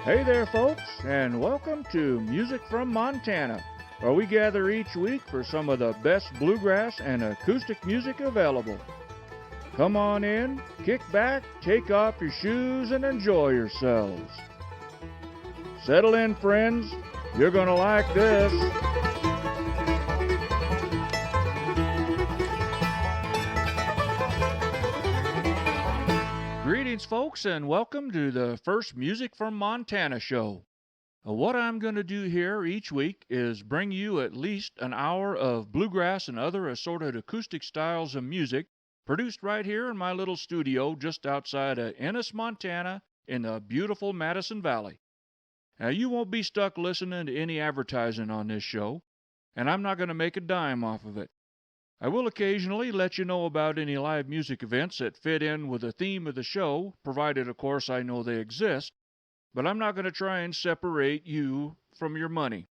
Hey there, folks, and welcome to Music from Montana, where we gather each week for some of the best bluegrass and acoustic music available. Come on in, kick back, take off your shoes, and enjoy yourselves. Settle in, friends. You're going to like this. Greetings, folks, and welcome to the first Music from Montana show. What I'm going to do here each week is bring you at least an hour of bluegrass and other assorted acoustic styles of music produced right here in my little studio just outside of Ennis, Montana in the beautiful Madison Valley. Now, you won't be stuck listening to any advertising on this show, and I'm not going to make a dime off of it. I will occasionally let you know about any live music events that fit in with the theme of the show, provided, of course, I know they exist, but I'm not going to try and separate you from your money.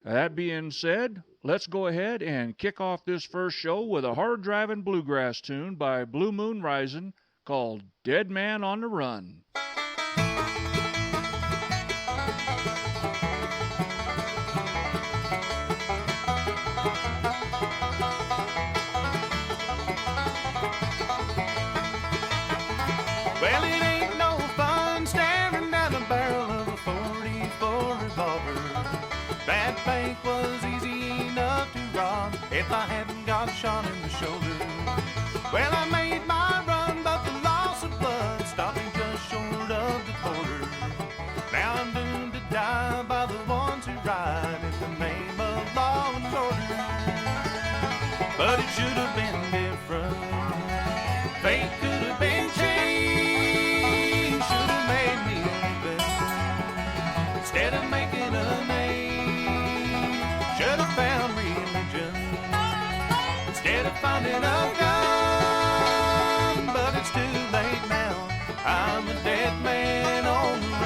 That being said, let's go ahead and kick off this first show with a hard-driving bluegrass tune by Blue Moon Rising called Dead Man on the Run. Well, it ain't no fun staring down the barrel of a 44 revolver. That bank was easy enough to rob if I hadn't got shot in the shoulder. Well, I made my run, but the loss of blood stopped me just short of the border. Now I'm doomed to die by the ones who ride in the name of law and order. But it should have been different. Fate could have been changed. Should have made me live instead of making a name. Should have found religion instead of finding a gun. But it's too late now. I'm a dead man on the run.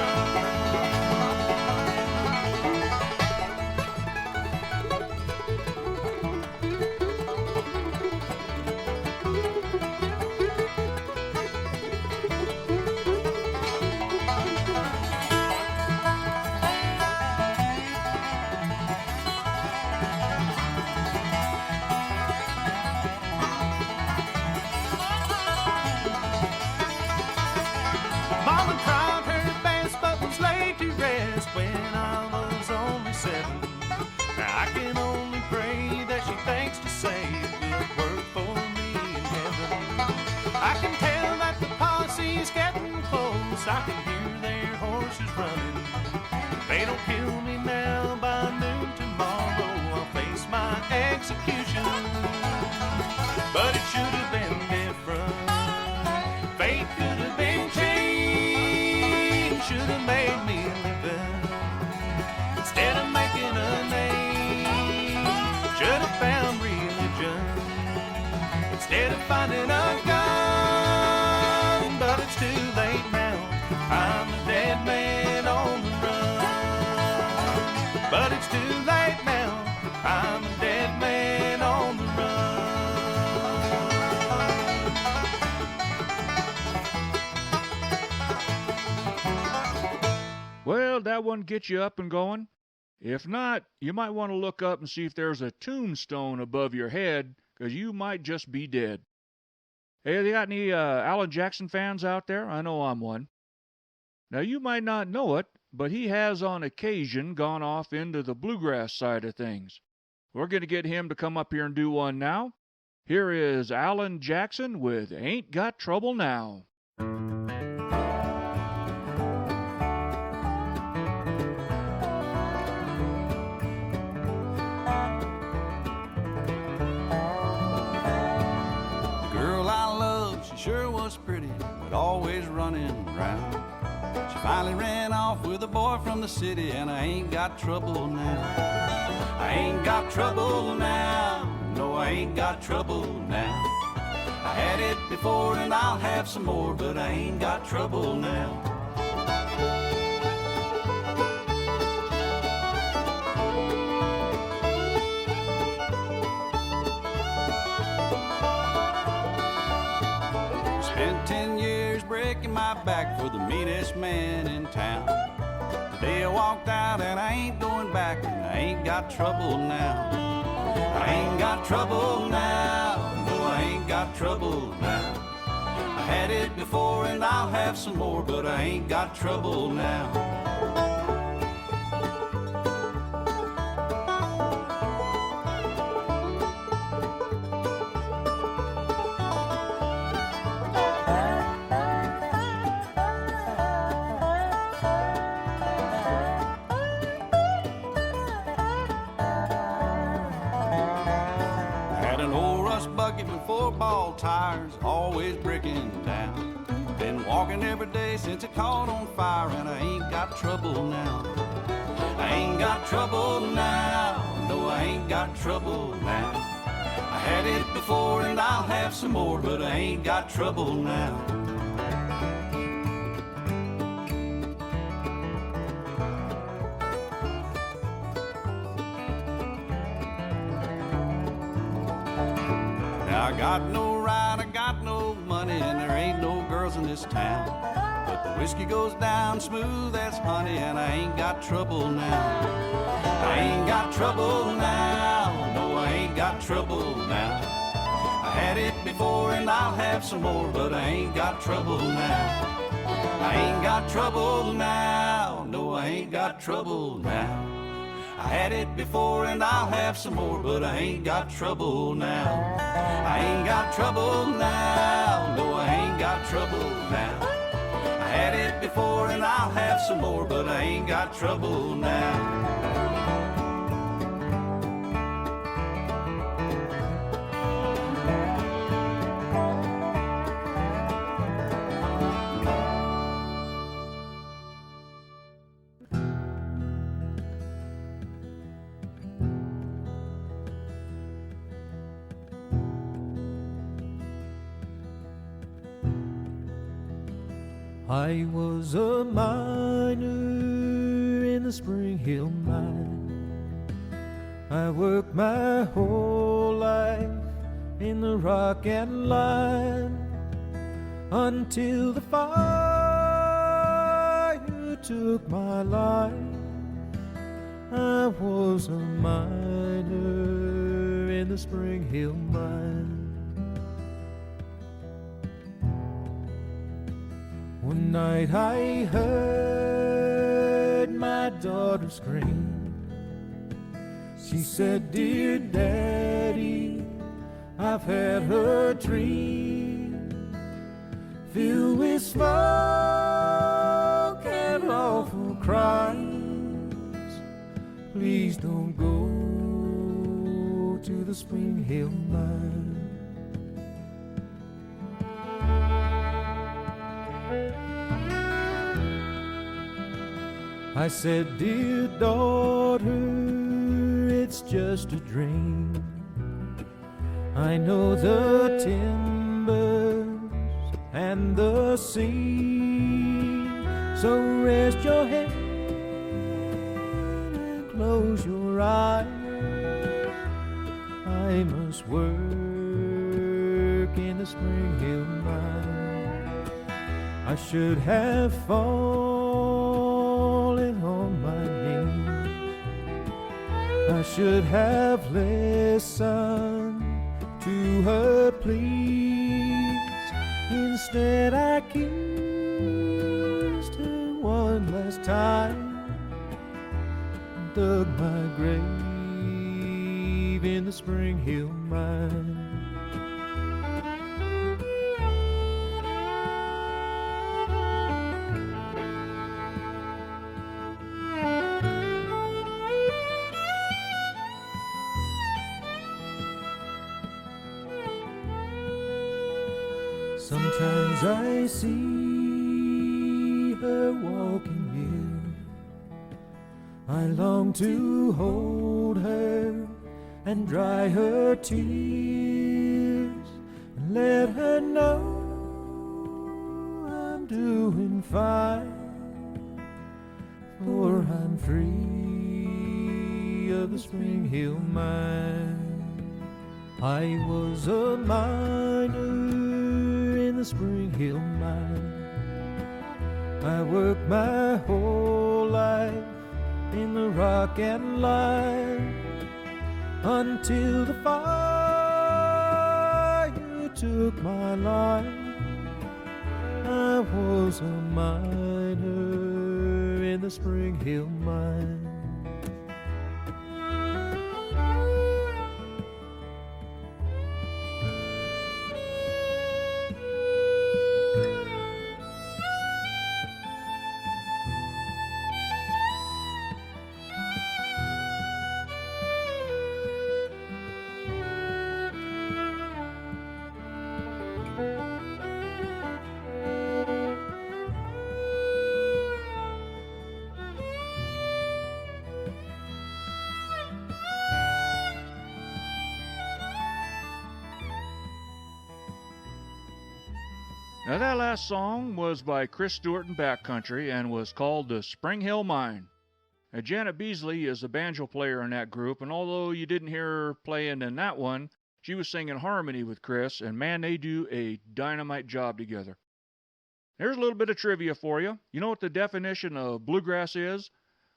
Mama tried her best but was laid to rest when I was only 7. Now I can only pray that she thinks to say it will work for me in heaven. I can tell that the posse's getting close. I can hear their horses running. If they don't kill me now, by noon tomorrow I'll face my execution. But it should have been different. Fate could have been changed. Should have made me living instead of making a name. Should have found religion instead of finding a gun. But it's too late now. I'm a dead man on the run. But it's too late now. I'm a dead man on the run. Well, that one gets you up and going. If not, you might want to look up and see if there's a tombstone above your head, because you might just be dead. Hey, they got any Alan Jackson fans out there? I know I'm one. Now, you might not know it, but he has on occasion gone off into the bluegrass side of things. We're going to get him to come up here and do one now. Here is Alan Jackson with Ain't Got Trouble Now. Girl I love, she sure was pretty, but always running around. She finally ran off with a boy from the city, and I ain't got trouble now. I ain't got trouble now. No, I ain't got trouble now. I had it before and I'll have some more, but I ain't got trouble now. Spent 10 years breaking my back for the meanest man in town. day I walked out and I ain't going back, and I ain't got trouble now. I ain't got trouble now, no, I ain't got trouble now. I had it before and I'll have some more, but I ain't got trouble now. Tires always breaking down. Been walking every day since it caught on fire, and I ain't got trouble now. I ain't got trouble now, no, I ain't got trouble now. I had it before and I'll have some more, but I ain't got trouble now. I got no ride, I got no money, and there ain't no girls in this town. But the whiskey goes down smooth as honey, and I ain't got trouble now. I ain't got trouble now, no, I ain't got trouble now. I had it before and I'll have some more, but I ain't got trouble now. I ain't got trouble now, no, I ain't got trouble now. I had it before and I'll have some more, but I ain't got trouble now. I ain't got trouble now, no, I ain't got trouble now. I had it before and I'll have some more, but I ain't got trouble now. I was a miner in the Spring Hill mine. I worked my whole life in the rock and lime until the fire took my life. I was a miner in the Spring Hill mine. One night I heard my daughter scream. She said, "Dear Daddy, I've had her dream filled with smoke and awful cries. Please don't go to the Spring Hill mine." I said, "Dear daughter, it's just a dream. I know the timbers and the sea. So rest your head and close your eyes. I must work in the Spring Hill mine. I should have fallen on my knees. I should have listened to her pleas. Instead I kissed her one last time, dug my grave in the Spring Hill mine. Sometimes I see her walking near. I long to hold her and dry her tears and let her know I'm doing fine, for I'm free of the Spring Hill mine. I was a miner in the Spring Hill mine. I worked my whole life in the rock and line until the fire took my life. I was a miner in the Spring Hill mine. Now, that last song was by Chris Stewart and Backcountry and was called The Spring Hill Mine. Now, Janet Beasley is the banjo player in that group, and although you didn't hear her playing in that one, she was singing harmony with Chris, and man, they do a dynamite job together. Here's a little bit of trivia for you. You know what the definition of bluegrass is?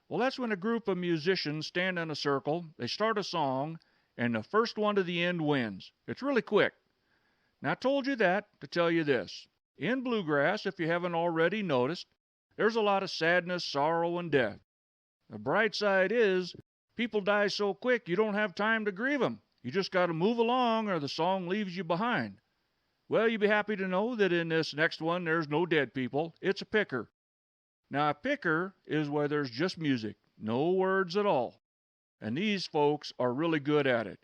Well, that's when a group of musicians stand in a circle, they start a song, and the first one to the end wins. It's really quick. Now, I told you that to tell you this. In bluegrass, if you haven't already noticed, there's a lot of sadness, sorrow, and death. The bright side is, people die so quick you don't have time to grieve them. You just got to move along or the song leaves you behind. Well, you'll be happy to know that in this next one, there's no dead people. It's a picker. Now, a picker is where there's just music, no words at all. And these folks are really good at it.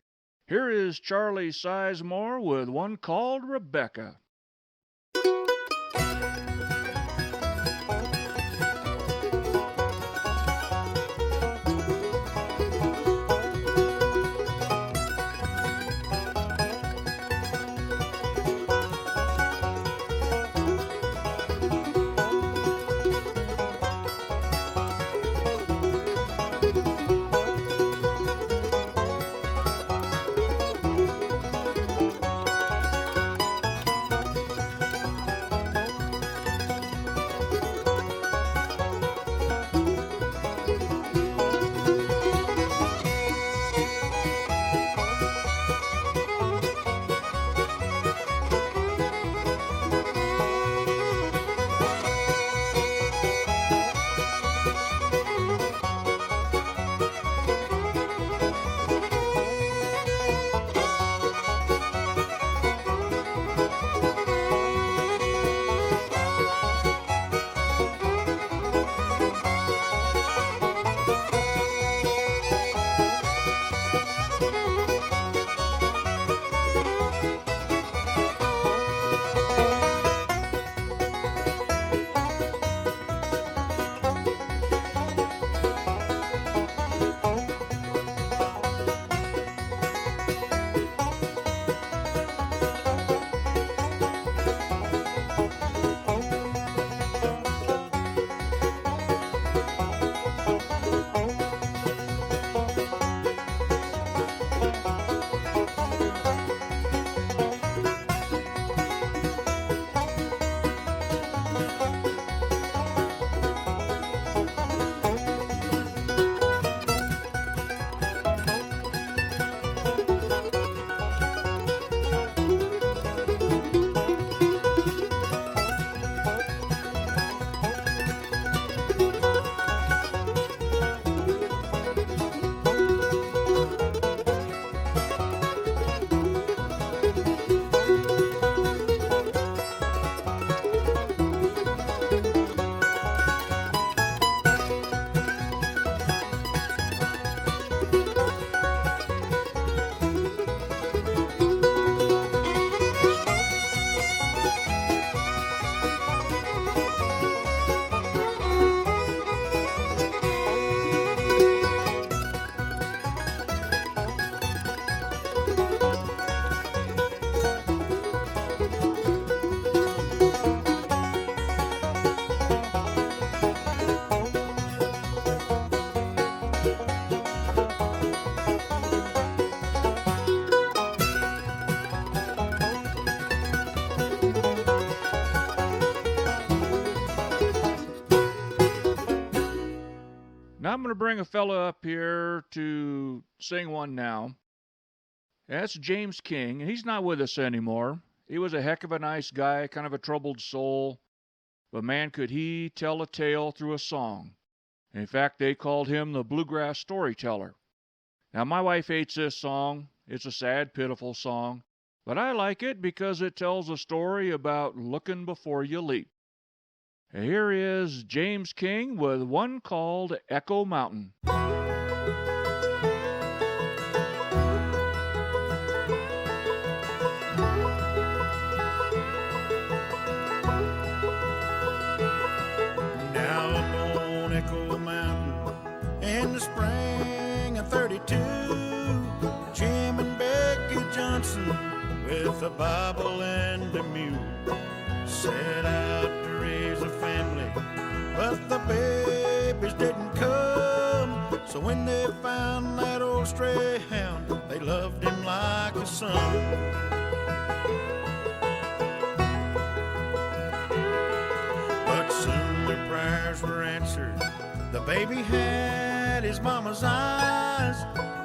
Here is Charlie Sizemore with one called Rebecca. I'm going to bring a fella up here to sing one now. That's James King. He's not with us anymore. He was a heck of a nice guy, kind of a troubled soul. But man, could he tell a tale through a song. In fact, they called him the bluegrass storyteller. Now, my wife hates this song. It's a sad, pitiful song. But I like it because it tells a story about looking before you leap. Here is James King with one called Echo Mountain. Now up on Echo Mountain in the spring of 32, Jim and Becky Johnson with a Bible and a mule set out to raise a family, but the babies didn't come. So when they found that old stray hound, they loved him like a son. But soon their prayers were answered. The baby had his mama's eyes.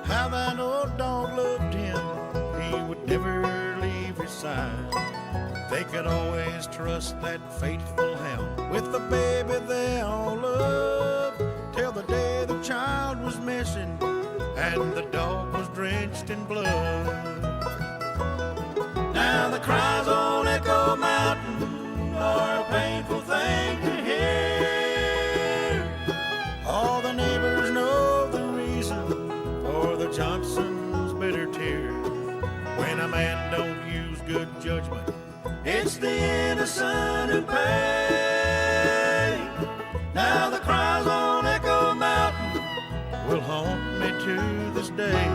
How that old dog loved him, he would never leave his side. They could always trust that faithful hound with the baby they all loved, till the day the child was missing and the dog was drenched in blood. Now the cries on Echo Mountain are a painful thing to hear. All the neighbors know the reason for the Johnsons' bitter tears. When a man don't use good judgment, it's the innocent who pay. Now the cries on Echo Mountain will haunt me to this day.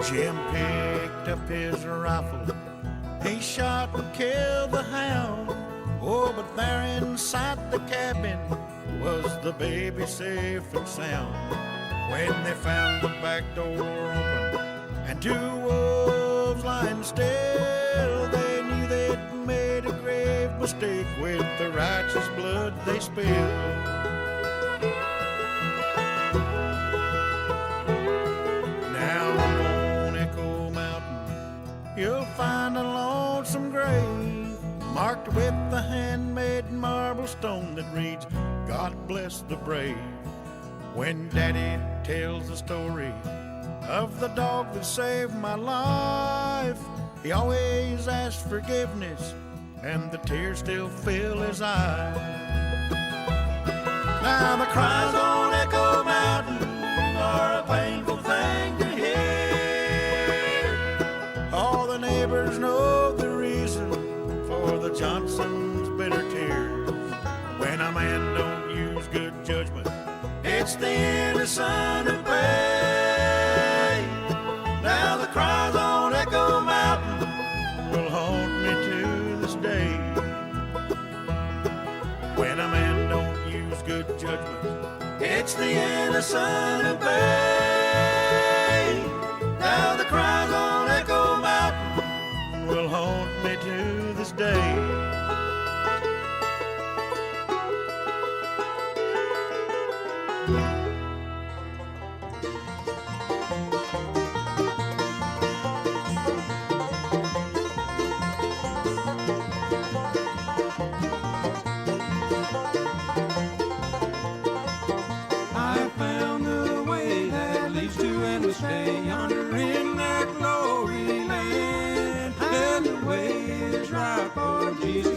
Jim picked up his rifle, he shot and killed the hound. Oh, but there inside the cabin was the baby safe and sound. When they found the back door open and two wolves lying still, they knew they'd made a grave mistake with the righteous blood they spilled. You'll find a lonesome grave marked with the handmade marble stone that reads, God bless the brave. When Daddy tells the story of the dog that saved my life, he always asks forgiveness and the tears still fill his eyes. Now the cries on Echo Mountain are a painful thing to hear. All the neighbors know the reason for the Johnsons' bitter tears. When a man don't use good judgment, it's the innocent who pay. Now the cries on Echo Mountain will haunt me to this day. When a man don't use good judgment, it's the innocent who pay. Now the cries on Echo Mountain will haunt me to this day. I found the way that leads to endless day yonder in that glory land, and the way is right for Jesus.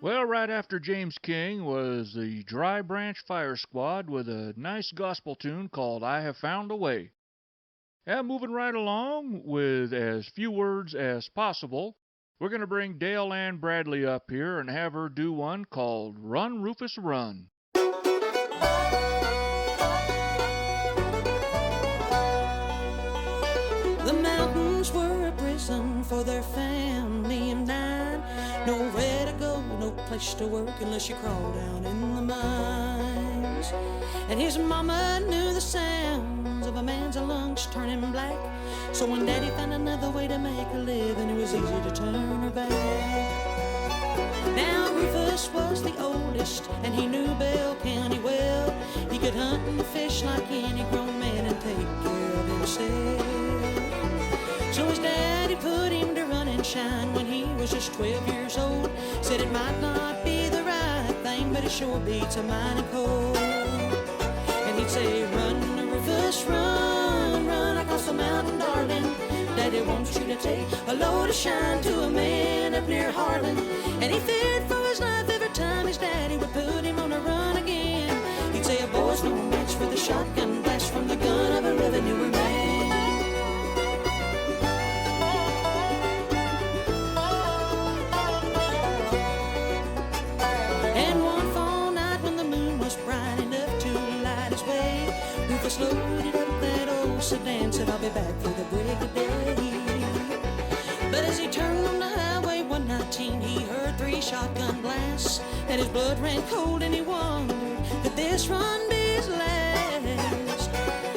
Well, right after James King was the Dry Branch Fire Squad with a nice gospel tune called I Have Found a Way. And moving right along with as few words as possible, we're going to bring Dale Ann Bradley up here and have her do one called Run, Rufus, Run. The mountains were a prison for their family of 9. Nowhere to go, no place to work unless you crawl down in the mines. And his mama knew the sounds of a man's lungs turning black. So when Daddy found another way to make a living, it was easy to turn her back. Now Rufus was the oldest, and he knew Bell County well. He could hunt and fish like any grown man and take care of himself. So his daddy put him to run and shine when he was just 12 years old. Said it might not be the right thing, but it sure beats a mining cold. And he'd say, run, Rufus, run, run across the mountain, darling. Daddy wants you to take a load of shine to a man up near Harlan. And he feared for his life every time his daddy would put him on a run again. He'd say, a boy's no match for the shotgun blast from the gun of a revenue man. Loaded up that old sedan, said I'll be back for the break of day. But as he turned on the highway 119, he heard 3 shotgun blasts, and his blood ran cold, and he wondered, could this run be his last?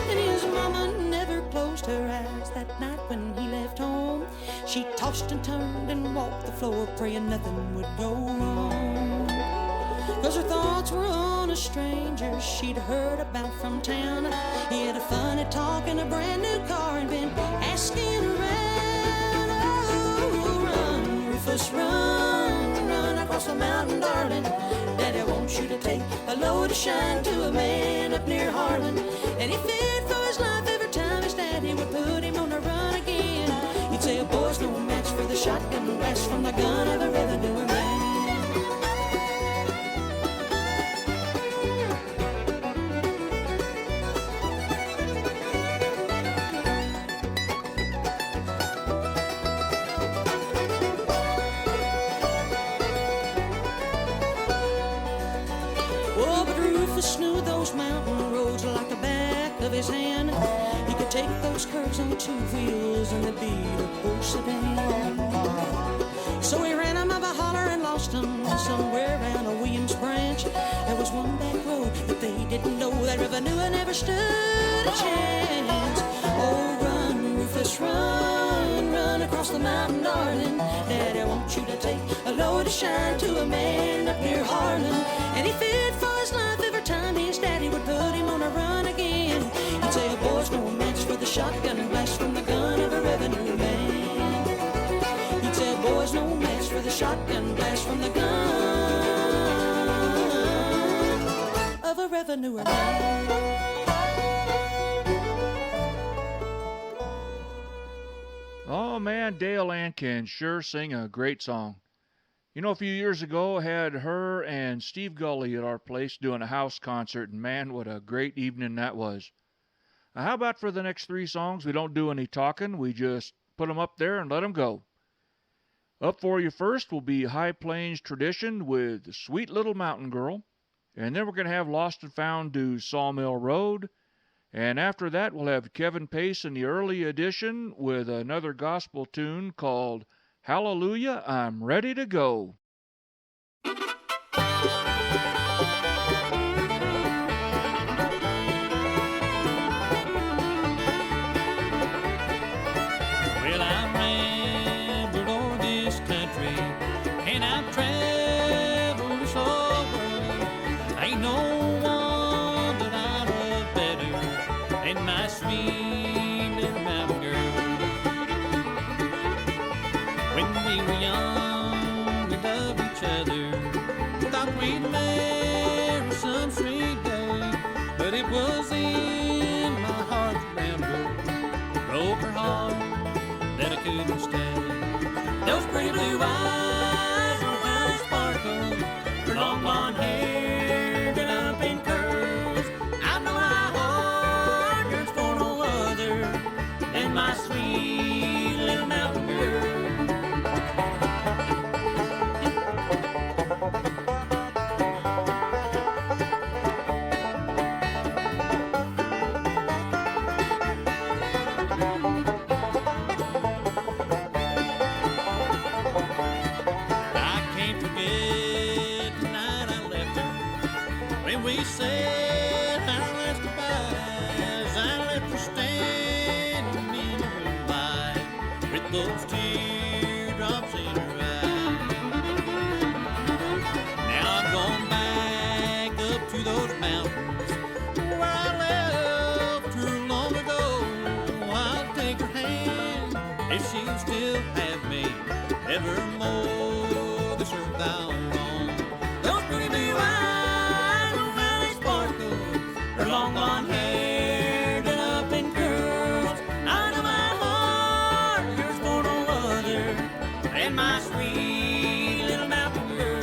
And his mama never closed her eyes that night when he left home. She tossed and turned and walked the floor, praying nothing would go wrong. 'Cause her thoughts were on a stranger she'd heard about from town. He had a funny talk in a brand new car and been asking around. Oh, run, Rufus, run, run across the mountain, darling. Daddy wants you to take a load of shine to a man up near Harlan. And he feared for his life every time his daddy would put him on a run again. He'd say a boy's no match for the shotgun blast from the gun of a revenue man. Knew those mountain roads like the back of his hand. He could take those curves on 2 wheels and the beat of old sedan. So he ran him up a holler and lost him somewhere around a Williams branch. There was one back road that they didn't know. That revenue never stood a chance. Oh, run, Rufus, run, run across the mountain, darling. Daddy wants you to take a load of shine to a man up near Harlan. And he feared for his life every time his daddy would put him on a run again. He'd say a boy's no match for the shotgun blast from the gun of a revenue man. He'd say a boy's no match for the shotgun blast from the gun of a revenue man. Oh man, Dale Ann can sure sing a great song. You know, a few years ago, I had her and Steve Gully at our place doing a house concert, and man, what a great evening that was. Now, how about for the next 3 songs, we don't do any talking, we just put them up there and let them go. Up for you first will be High Plains Tradition with Sweet Little Mountain Girl, and then we're going to have Lost and Found do Sawmill Road, and after that we'll have Kevin Pace in the early edition with another gospel tune called Hallelujah, I'm Ready to Go. Well, I've rambled o'er this country, and I've traveled this whole world. Ain't no one that I love better than my sweet little mountain girl. When we were young, we loved each other. Thought we'd marry some sweet day, but it was in my heart's ramble, broke her heart that I couldn't stay. Those pretty blue eyes were how they sparkled those teardrops in her eyes. Now I'm going back up to those mountains where I left her long ago. I'll take her hand if she'll still have me evermore. This earth I'll roam. Those pretty blue eyes, oh how they sparkle. Her long blonde hair done up in curls. Out of my heart, yours for no other than my sweet little mountain girl.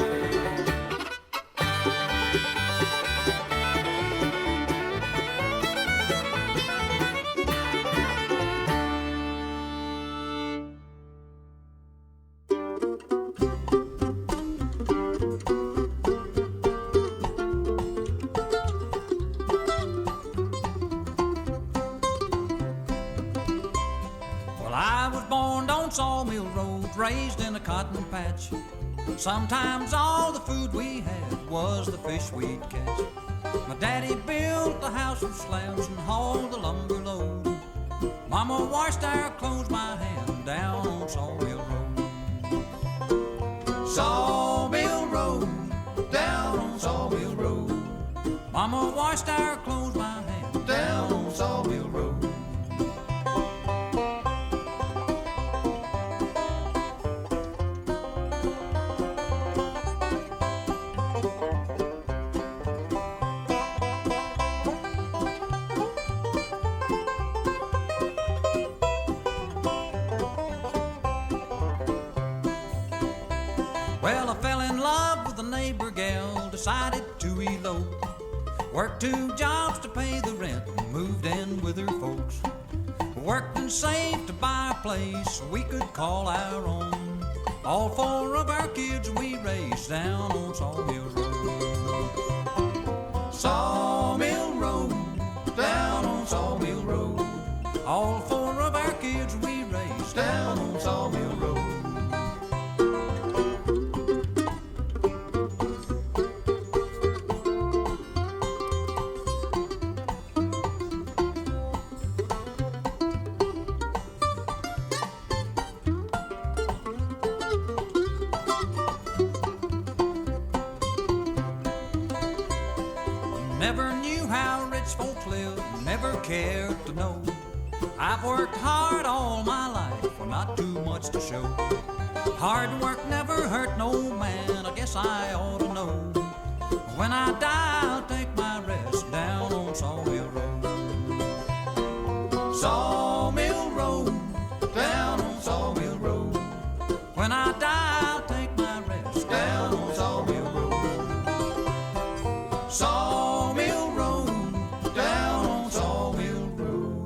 Well, I was born on Sawmill Road, raised in a cotton patch. Sometimes all the food we had was the fish we'd catch. My daddy built the house of slabs and hauled the lumber load. Mama washed our clothes by hand down on Sawmill Road. Sawmill Road, down on Sawmill Road. Mama washed our clothes by hand down on Sawmill Road. Well, I fell in love with a neighbor gal, decided to elope. Worked 2 jobs to pay the rent, and moved in with her folks. Worked and saved to buy a place we could call our own. All 4 of our kids we raised down on Sawmill Road. Sawmill Road, down on Sawmill Road. All 4 of our kids we raised down on Sawmill Road. Never knew how rich folks live, never cared to know. I've worked hard all my life for not too much to show. Hard work never hurt no man, I guess I ought to know. When I die, I'll take my rest down on Sawmill Road. Sawmill Road, down on Sawmill Road. When I die, I'll take my rest down on Sawmill Road. Sawmill Road, down on Sawmill Road.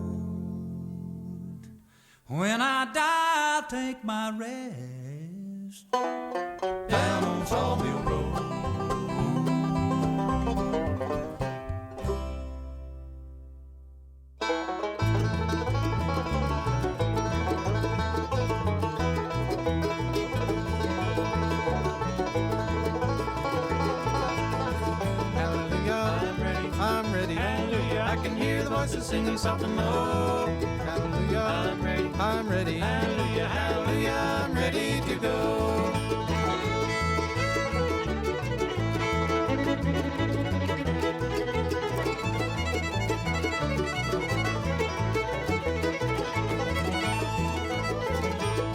When I die, I'll take my rest down on Sawmill Road. I can hear the voices singing soft and low. Hallelujah, I'm ready. I'm ready. Hallelujah, hallelujah, I'm ready to go.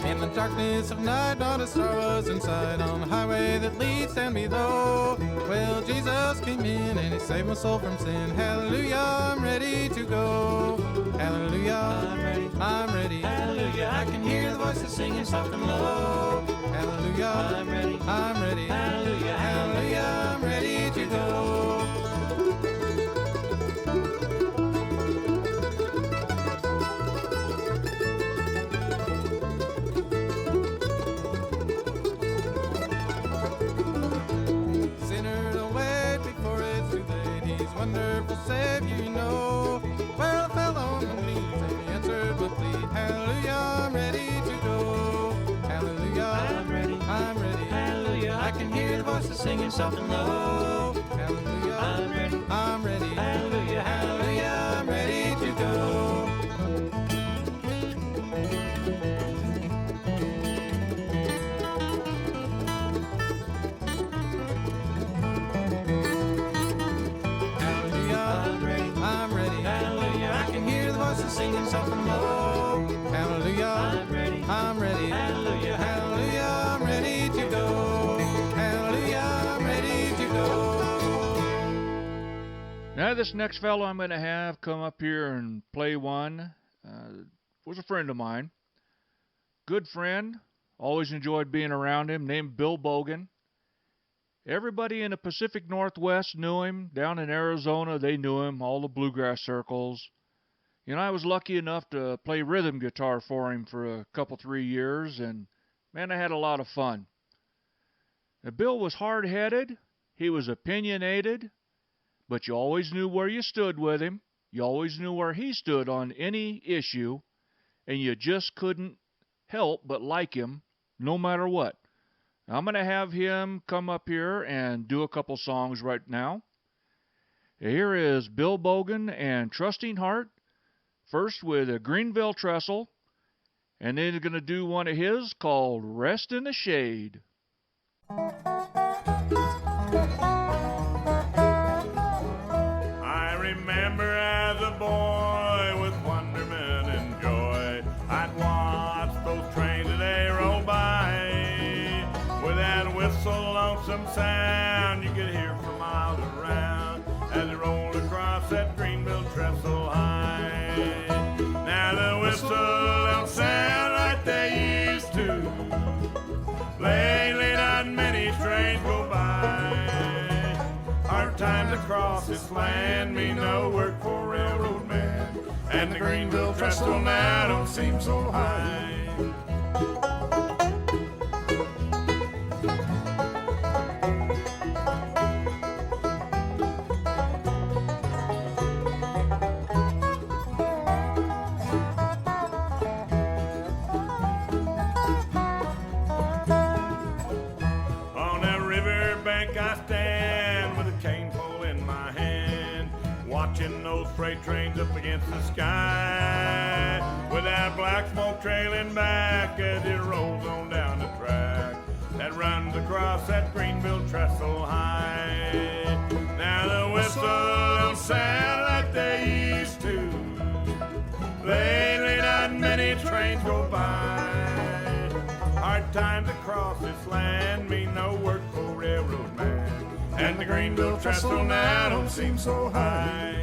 In the darkness of night, not a star was in sight. On the highway that leads down below, well, Jesus came in and he saved my soul from sin. Hallelujah, I'm ready to go. Hallelujah, I'm ready. I'm ready. Hallelujah, I can hear the voices singing soft and low. Hallelujah, I'm ready. I'm ready. Hallelujah, hallelujah, I'm ready to go. Wonderful Savior, you know. Well, I fell on my knees and he answered my plea. Hallelujah, I'm ready to go. Hallelujah, I'm ready. I'm ready. Hallelujah, I can hear the voices singing soft and low. Hallelujah, I'm ready. I'm ready. Hallelujah, hallelujah, I'm ready to go. something more. Hallelujah, I'm ready. I'm ready. Hallelujah. Hallelujah, I'm ready to go. Hallelujah, I'm ready to go. Now, this next fellow I'm going to have come up here and play one was a friend of mine. Good friend. Always enjoyed being around him. Named Bill Bogan. Everybody in the Pacific Northwest knew him. Down in Arizona, they knew him. All the bluegrass circles. You know, I was lucky enough to play rhythm guitar for him for a couple, 3 years. And, man, I had a lot of fun. Now, Bill was hard-headed. He was opinionated. But you always knew where you stood with him. You always knew where he stood on any issue. And you just couldn't help but like him no matter what. I'm going to have him come up here and do a couple songs right now. Here is Bill Bogan and Trusting Heart. First with a Greenville Trestle. And then he's going to do one of his called Rest in the Shade. I remember as a boy with wonderment and joy, I'd watch those trains as they roll by. With that whistle, lonesome sound you could hear for miles around as they rolled across that Greenville Trestle High. Now the whistle don't sound like they used to. Lately not many trains go by. Hard times across this land mean no work for railroad man, and the Greenville Trestle now don't seem so high. On that river bank I stand with a cane pole in my hand, watching those freight trains up against the sky, with that black smoke trailing back as it rolls on down the track that runs across that Greenville Trestle High. Now the whistle don't sound like they used to. Lately not many trains go by. Hard times across this land mean no work for railroad man, and the Greenville Trestle now don't seem so high.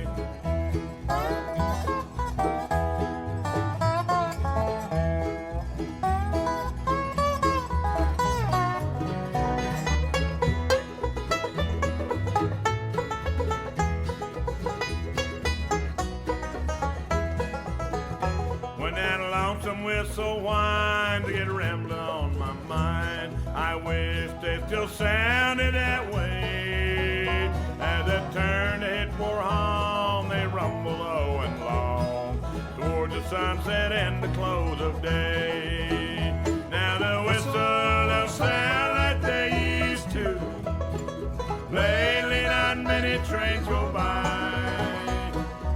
When that lonesome whistle whines to get rambling on my mind, I wish they still sounded that way. As they turn to head for home, they rumble low and long toward the sunset and the close of day. Now the whistle don't sound like they used to. Lately not many trains go by.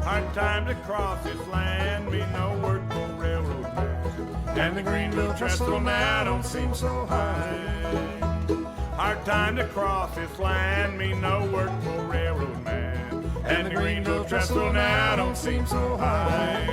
Hard times across this land mean no work for railroad man, and the Greenville Trestle now don't seem so high. Hard time to cross this land mean no work for railroad man, and the Greenville Trestle now don't seem so high.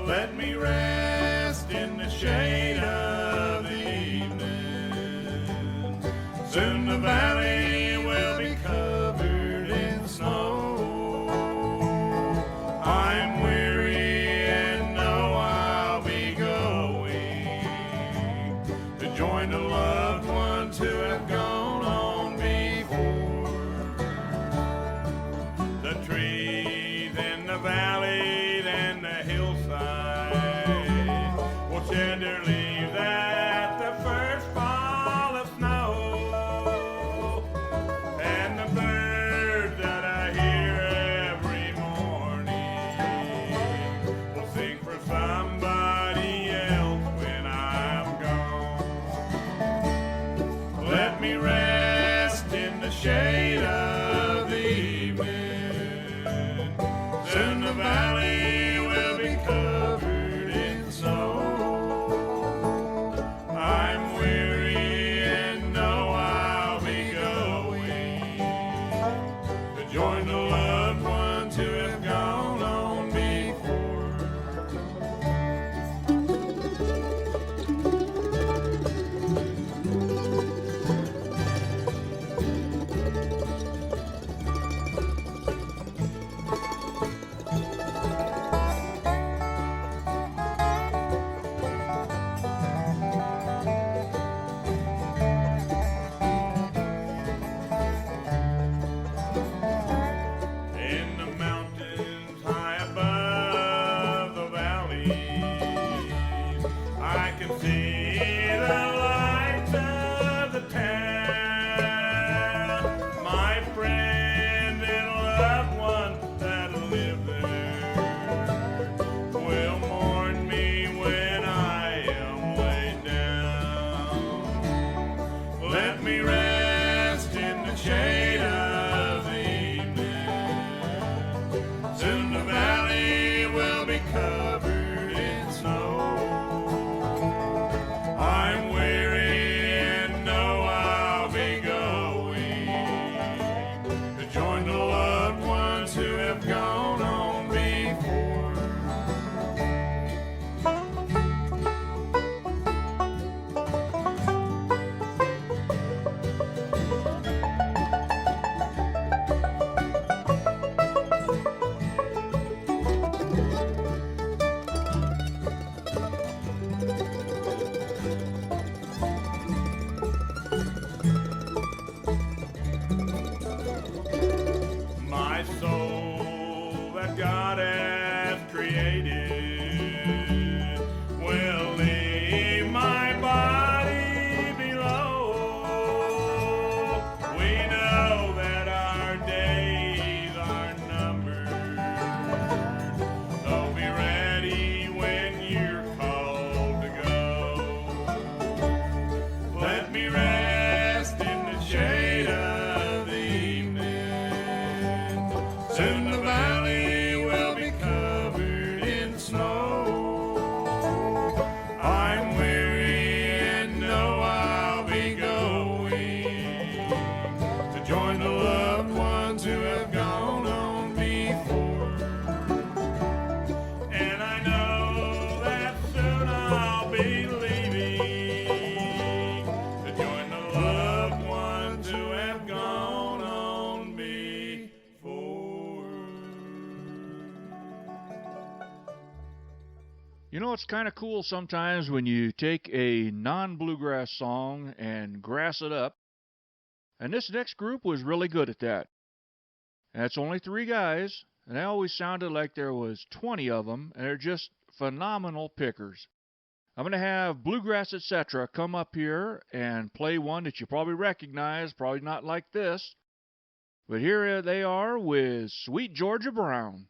Let me rest in the shade of the evening. Soon the valley will be covered in snow. I'm weary and know I'll be going to join the loved ones who have gone on before. The trees in the valley and the hillside will shed their leaves at the first fall of snow. And the birds that I hear every morning will sing for somebody You know, it's kind of cool sometimes when you take a non-bluegrass song and grass it up. And this next group was really good at that. And it's only 3 guys, and they always sounded like there was 20 of them, and they're just phenomenal pickers. I'm going to have Bluegrass Etc. come up here and play one that you probably recognize, probably not like this. But here they are with Sweet Georgia Brown.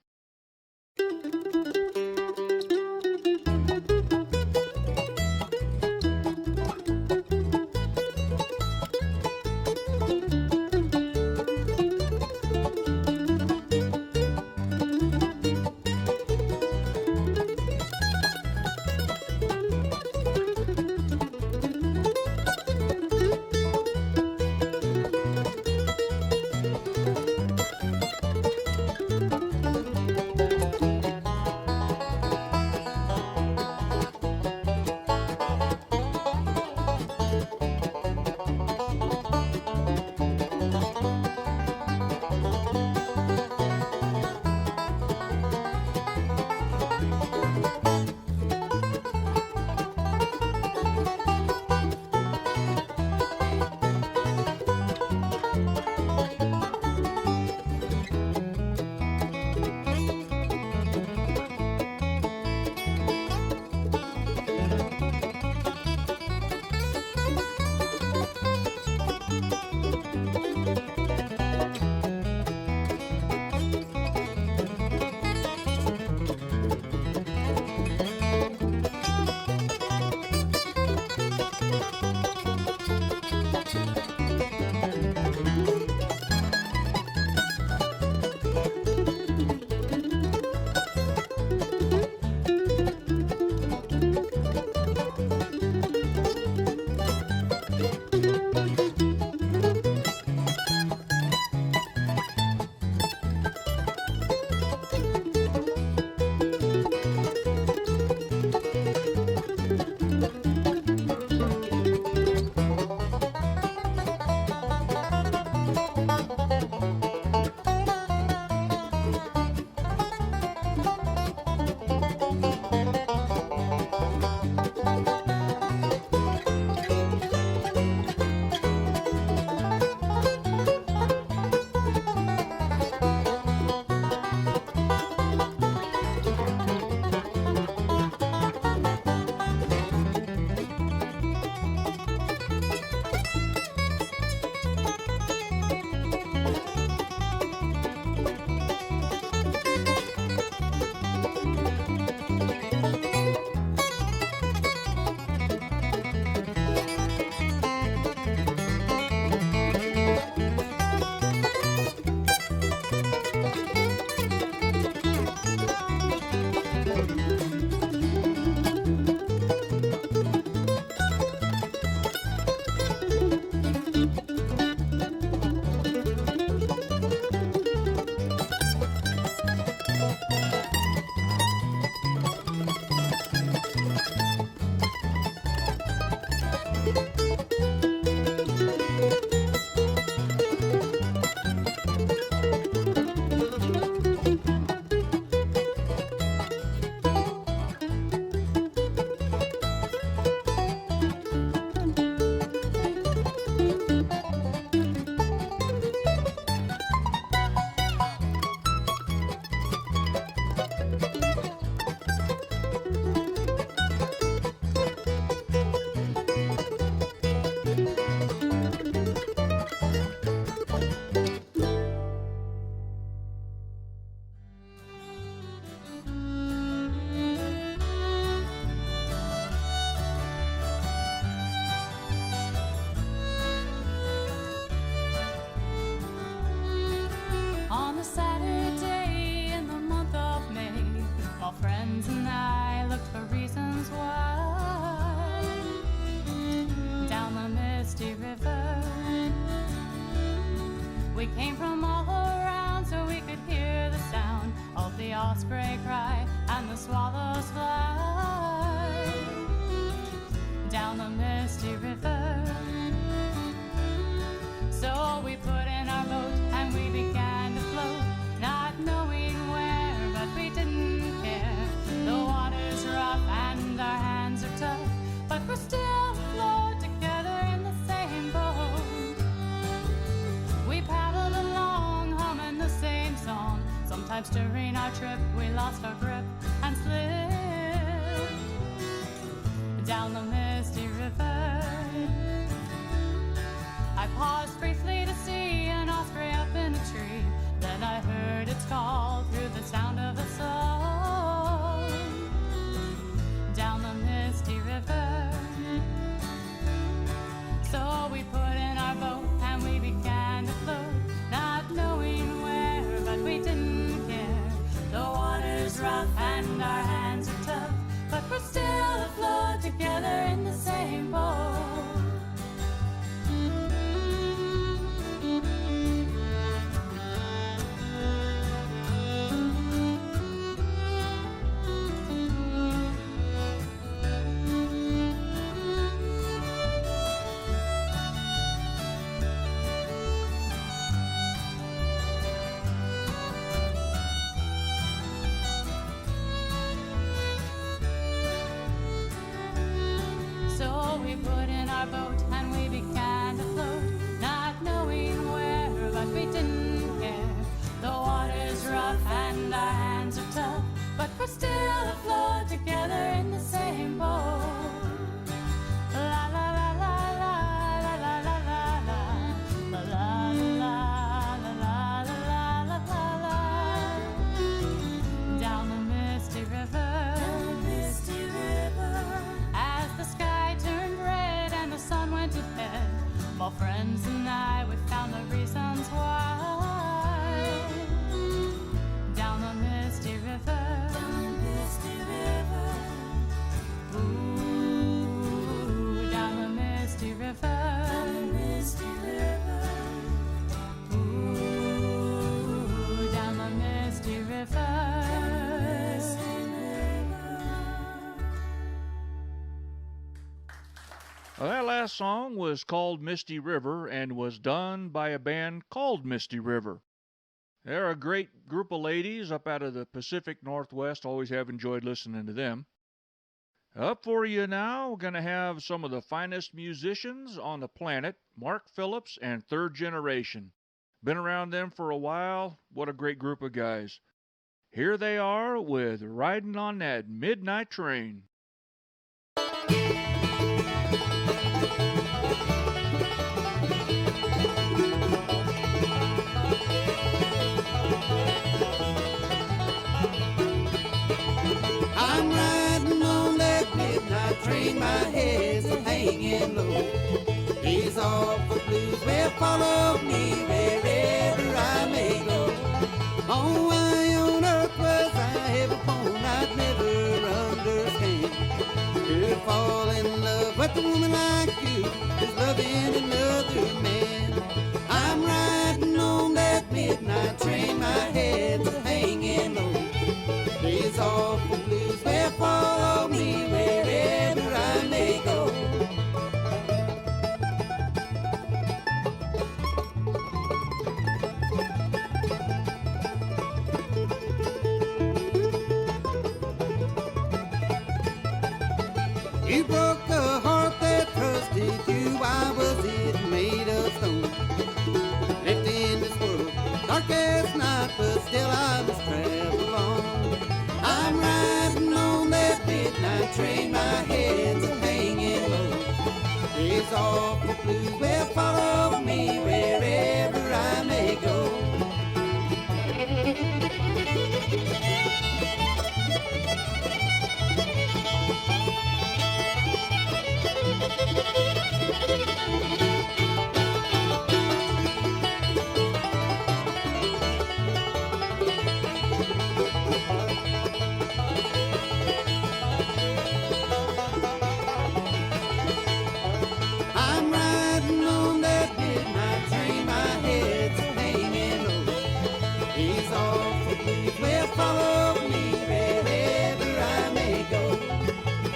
osprey cry and the swallows fly down the misty river. So we put in our boat and we began to float, not knowing where, but we didn't care. The water's rough during our trip we lost our grip and slipped down the misty river. I paused briefly to see an osprey up in a tree. Then I heard its call through the sound of a song down the misty river. So we put in our boat and we began to float, not knowing where, but we didn't care. The water's rough and our hands are tough, but we're still afloat together in the same boat. So we put in our boat and we began to float, not knowing where, but we didn't care. The water's rough and our hands are tough, but we're still afloat together in the same boat. La la la la la la la la la la la la la la. Down the misty river. As the sky turned red and the sun went to bed, my friends and I, we found the reasons why. Down the misty river. Ooh, down the misty river. Ooh, down the misty river. Well, that last song was called Misty River and was done by a band called Misty River. They're a great group of ladies up out of the Pacific Northwest. Always have enjoyed listening to them. Up for you now, we're going to have some of the finest musicians on the planet, Mark Phillips and Third Generation. Been around them for a while. What a great group of guys. Here they are with Riding on That Midnight Train. I'm riding on that midnight train, my head's hanging low. Days off the blues will follow me wherever I may go. Oh, why on earth was I ever born? I'd never understand. To fall in love with a woman like you is loving another man. I'm riding on that midnight train, my head's hanging low. Days off the blues will follow me wherever I may go. You broke a heart that trusted you. Why was it made of stone? Left in this world, dark as night, but still I must travel on. I'm riding on that midnight train, my head's hanging low. Days off the blues will follow me wherever I may go. I'm riding on that midnight train, my head's hanging low. Days off the blues will follow me wherever I may go.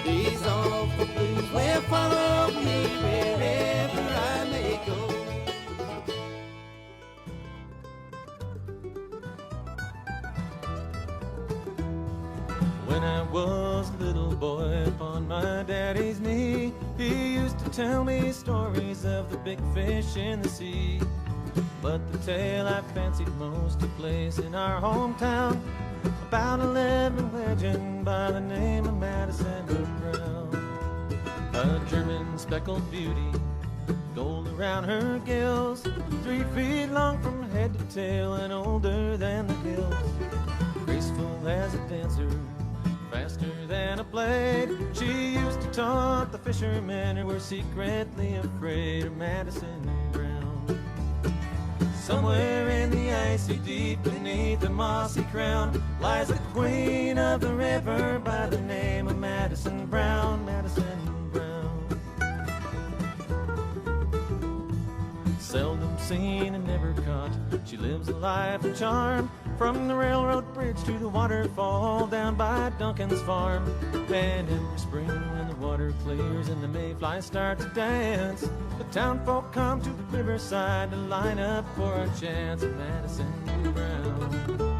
Days off the blues will follow me wherever I may go. When I was a little boy upon my daddy's knee, he used to tell me stories of the big fish in the sea. But the tale I fancied most took place in our hometown, about a living legend by the name of Madison Brown. A German speckled beauty, gold around her gills, 3 feet long from head to tail and older than the hills. Graceful as a dancer, faster than a blade, she used to taunt the fishermen who were secretly afraid of Madison Brown. Somewhere in the icy deep beneath the mossy crown lies the queen of the river by the name of Madison Brown, Madison Brown. Seldom seen and never caught, she lives a life of charm, from the railroad bridge to the waterfall down by Duncan's farm. And every spring when the water clears and the mayflies start to dance, the town folk come to the riverside to line up for a chance at Madison Brown.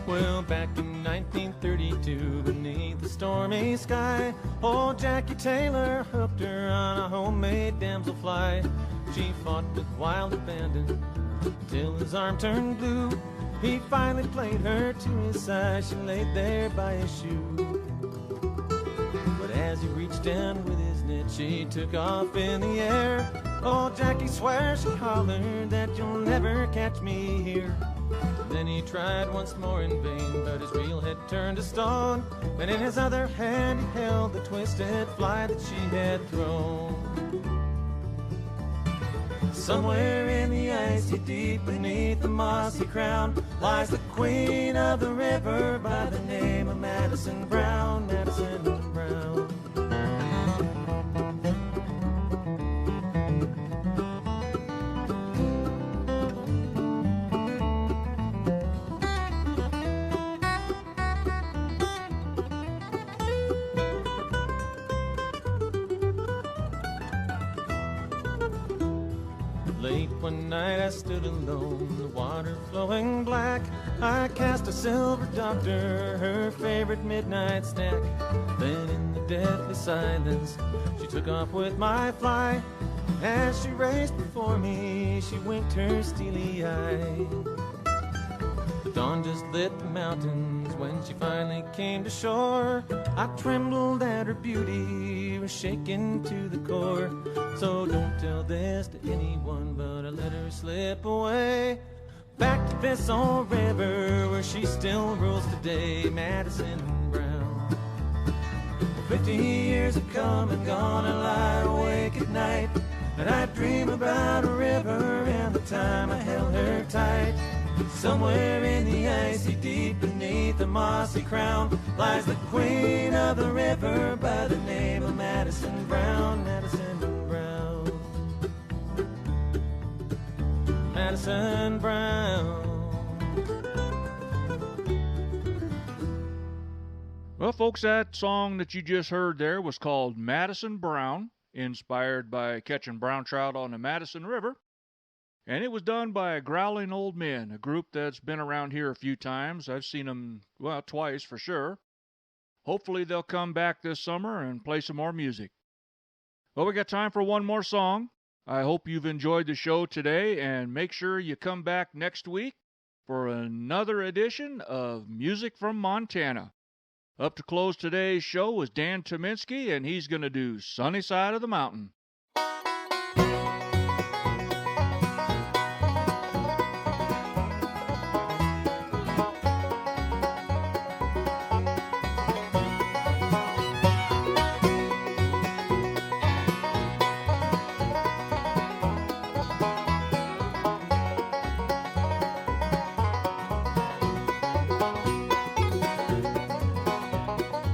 Well, back in 1932, beneath the stormy sky, old Jackie Taylor hooked her on a homemade damselfly. She fought with wild abandon till his arm turned blue. He finally played her to his side, she laid there by his shoe. But as he reached down with his net, she took off in the air. Old Jackie swears she hollered that you'll never catch me here. Then he tried once more in vain, but his reel had turned to stone, and in his other hand he held the twisted fly that she had thrown. Somewhere in the icy deep beneath the mossy crown lies the queen of the river by the name of Madison Brown, Madison Brown. Late one night I stood alone, the water flowing black. I cast a silver doctor, her favorite midnight snack. Then in the deathly silence, she took off with my fly. As she raced before me, she winked her steely eye. The dawn just lit the mountains when she finally came to shore. I trembled at her beauty, was shaken to the core. So don't tell this to anyone, but I let her slip away. Back to this old river where she still rules today, Madison Brown. 50 years have come and gone, I lie awake at night, and I dream about a river and the time I held her tight. Somewhere in the icy deep beneath the mossy crown lies the queen of the river by the name of Madison Brown, Madison Brown. Madison Brown. Well, folks, that song that you just heard there was called Madison Brown, inspired by catching brown trout on the Madison River. And it was done by Growling Old Men, a group that's been around here a few times. I've seen them, well, twice for sure. Hopefully they'll come back this summer and play some more music. Well, we got time for one more song. I hope you've enjoyed the show today, and make sure you come back next week for another edition of Music from Montana. Up to close today's show is Dan Tominski, and he's going to do Sunny Side of the Mountain.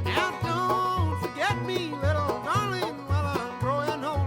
Now don't forget me, little darling, while I'm growing old.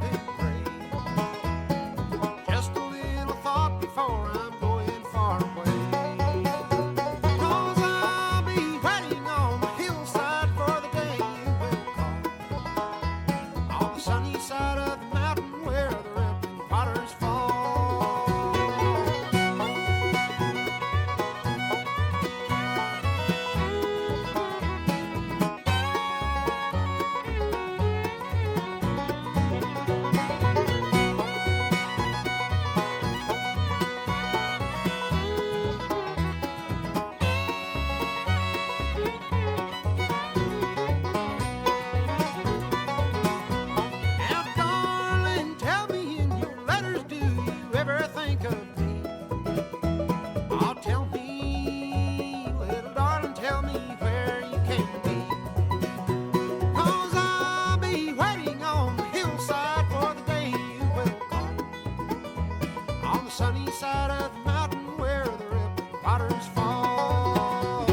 Potter's Fall.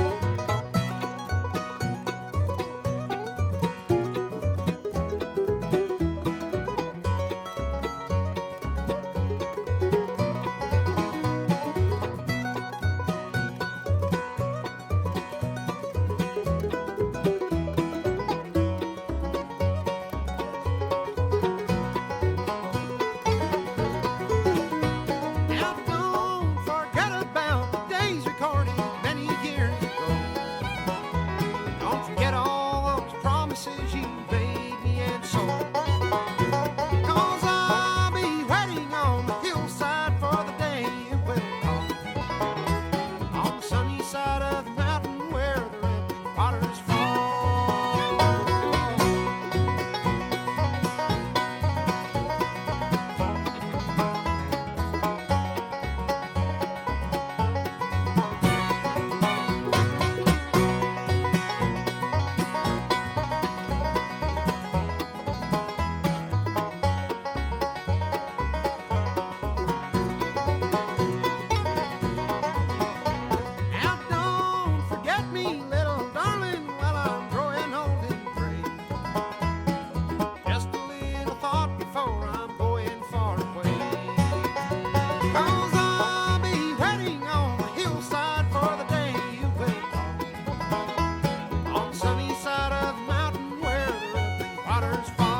Now don't forget about the days recorded many years ago. Don't forget all those promises you made me and so. 'Cause I'll be waiting on the hillside for the day you will come. On the sunny side of the mountain where the red waters fall. Now don't forget me, little darling, while I'm growing old and gray. Just a little thought before I'm going far away. 'Cause I'll be waiting on the hillside for the day you will come. On the sunny side of the mountain where the rippling waters fall.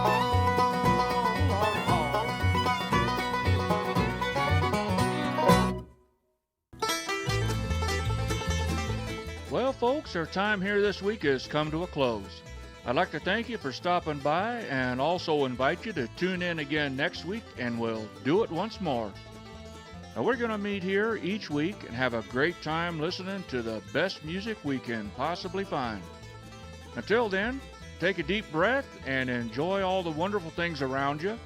Well, folks, our time here this week has come to a close. I'd like to thank you for stopping by and also invite you to tune in again next week and we'll do it once more. Now, we're going to meet here each week and have a great time listening to the best music we can possibly find. Until then, take a deep breath and enjoy all the wonderful things around you.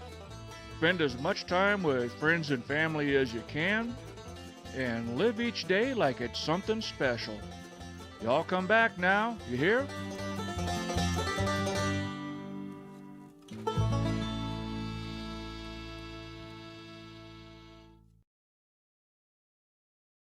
Spend as much time with friends and family as you can and live each day like it's something special. Y'all come back now, you hear?